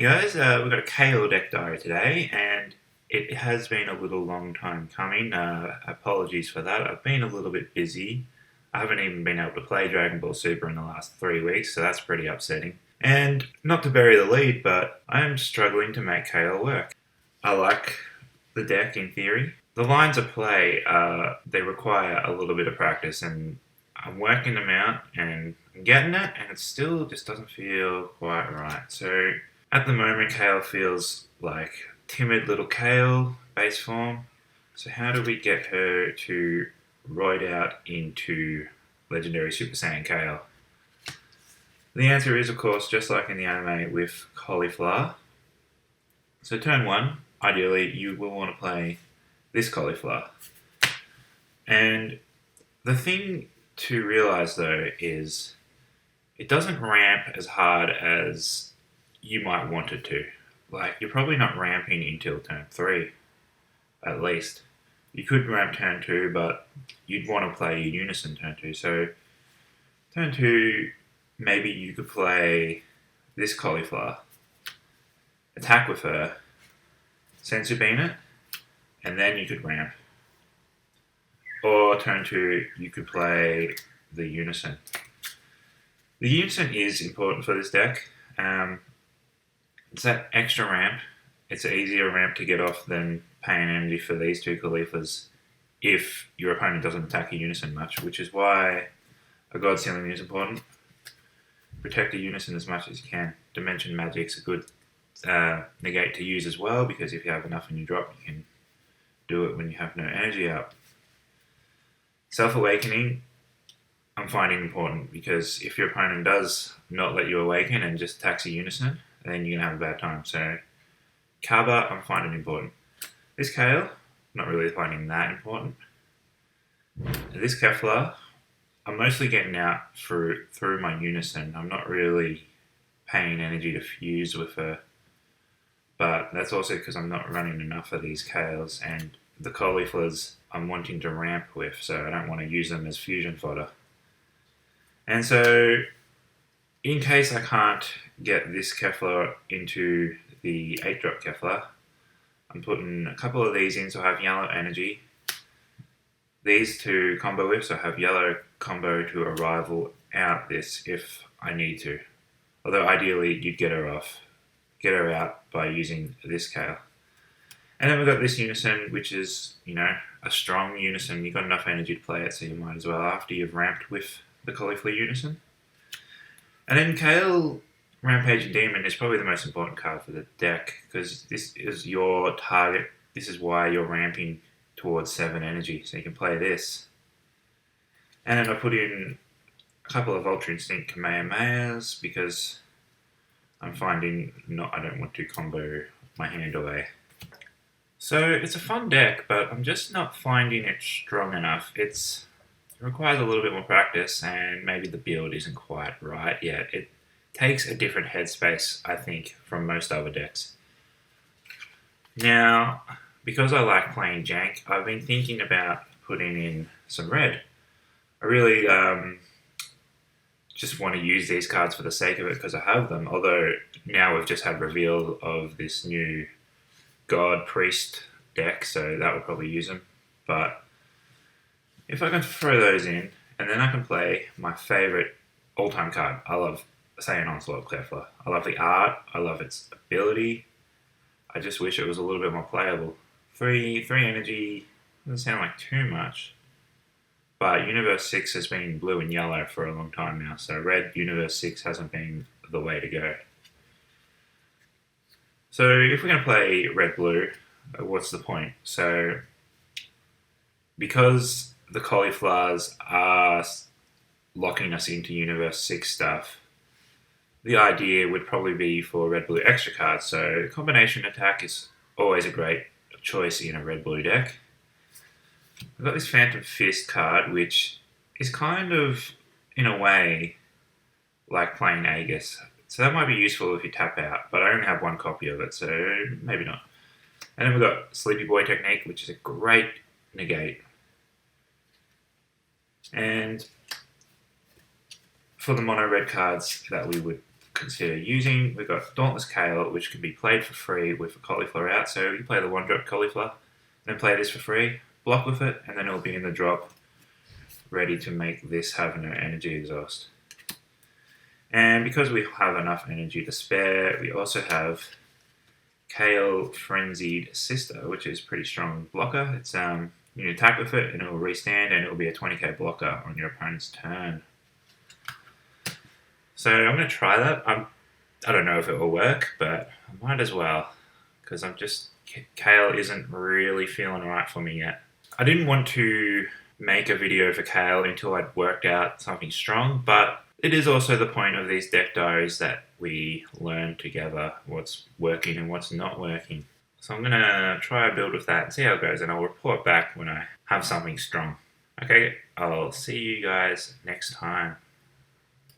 Hey guys, we've got a Kale deck diary today, and it has been a little long time coming. Apologies for that. I've been a little bit busy. I haven't even been able to play Dragon Ball Super in the last 3 weeks, so that's pretty upsetting. And not to bury the lead, but I am struggling to make Kale work. I like the deck in theory. The lines of play, they require a little bit of practice, and I'm working them out and I'm getting it, and it still just doesn't feel quite right. So at the moment, Kale feels like timid little Kale base form. So how do we get her to roid out into legendary Super Saiyan Kale? The answer is, of course, just like in the anime with Cauliflower. So turn one, ideally, you will want to play this Cauliflower. And the thing to realize though is it doesn't ramp as hard as you might want it to. Like, you're probably not ramping until turn 3, at least. You could ramp turn 2, but you'd want to play Unison turn 2. So, turn 2, maybe you could play this Cauliflower, attack with her, Sensu Bean it, and then you could ramp. Or turn 2, you could play the Unison. The Unison is important for this deck. It's that extra ramp. It's an easier ramp to get off than paying energy for these two Cauliflowers if your opponent doesn't attack a Unison much, which is why a God Sealing is important. Protect a Unison as much as you can. Dimension Magic's a good negate to use as well, because if you have enough in your drop, you can do it when you have no energy up. Self-Awakening, I'm finding important, because if your opponent does not let you awaken and just attacks a Unison, then you're going to have a bad time. So, Kaba, I'm finding important. This Kale, not really finding that important. This Kefla, I'm mostly getting out through my Unison. I'm not really paying energy to fuse with her. But that's also because I'm not running enough of these Kales, and the Cauliflowers I'm wanting to ramp with, so I don't want to use them as fusion fodder. And so, in case I can't get this Kefla into the 8-drop Kefla, I'm putting a couple of these in, so I have yellow energy. These two combo with, so I have yellow combo to arrival out this if I need to. Although ideally you'd get her out by using this Kale. And then we've got this Unison, which is, a strong Unison. You've got enough energy to play it, so you might as well after you've ramped with the Cauliflower Unison. And then Kale, Rampaging Demon is probably the most important card for the deck, because this is your target. This is why you're ramping towards 7 energy, so you can play this. And then I put in a couple of Ultra Instinct Kamehamehas, because I'm finding I don't want to combo my hand away. So it's a fun deck, but I'm just not finding it strong enough. It requires a little bit more practice, and maybe the build isn't quite right yet. It takes a different headspace, I think, from most other decks. Now, because I like playing jank, I've been thinking about putting in some red. I really just want to use these cards for the sake of it, because I have them, although now we've just had reveal of this new God Priest deck, so that would probably use them. But if I can throw those in, and then I can play my favourite all-time card. I love Saiyan Onslaught Kefla. I love the art, I love its ability. I just wish it was a little bit more playable. 3 energy doesn't sound like too much, but Universe 6 has been blue and yellow for a long time now, so red Universe 6 hasn't been the way to go. So if we're going to play red-blue, what's the point? So because the Cauliflowers are locking us into Universe 6 stuff, the idea would probably be for red-blue extra cards. So combination attack is always a great choice in a red-blue deck. I've got this Phantom Fist card, which is kind of, in a way, like playing Aegis. So that might be useful if you tap out, but I only have one copy of it, so maybe not. And then we've got Sleepy Boy Technique, which is a great negate. And for the mono red cards that we would consider using. We've got Dauntless Kale, which can be played for free with a cauliflower out. So you play the 1-drop cauliflower, then play this for free, block with it, and then it'll be in the drop, ready to make this have no energy exhaust. And because we have enough energy to spare, we also have Kale Frenzied Sister, which is pretty strong blocker. It's you attack with it and it will restand and it will be a 20k blocker on your opponent's turn. So I'm going to try that. I don't know if it will work, but I might as well, because Kale isn't really feeling right for me yet. I didn't want to make a video for Kale until I'd worked out something strong, but it is also the point of these deck diaries that we learn together what's working and what's not working. So I'm going to try a build with that and see how it goes, and I'll report back when I have something strong. Okay, I'll see you guys next time.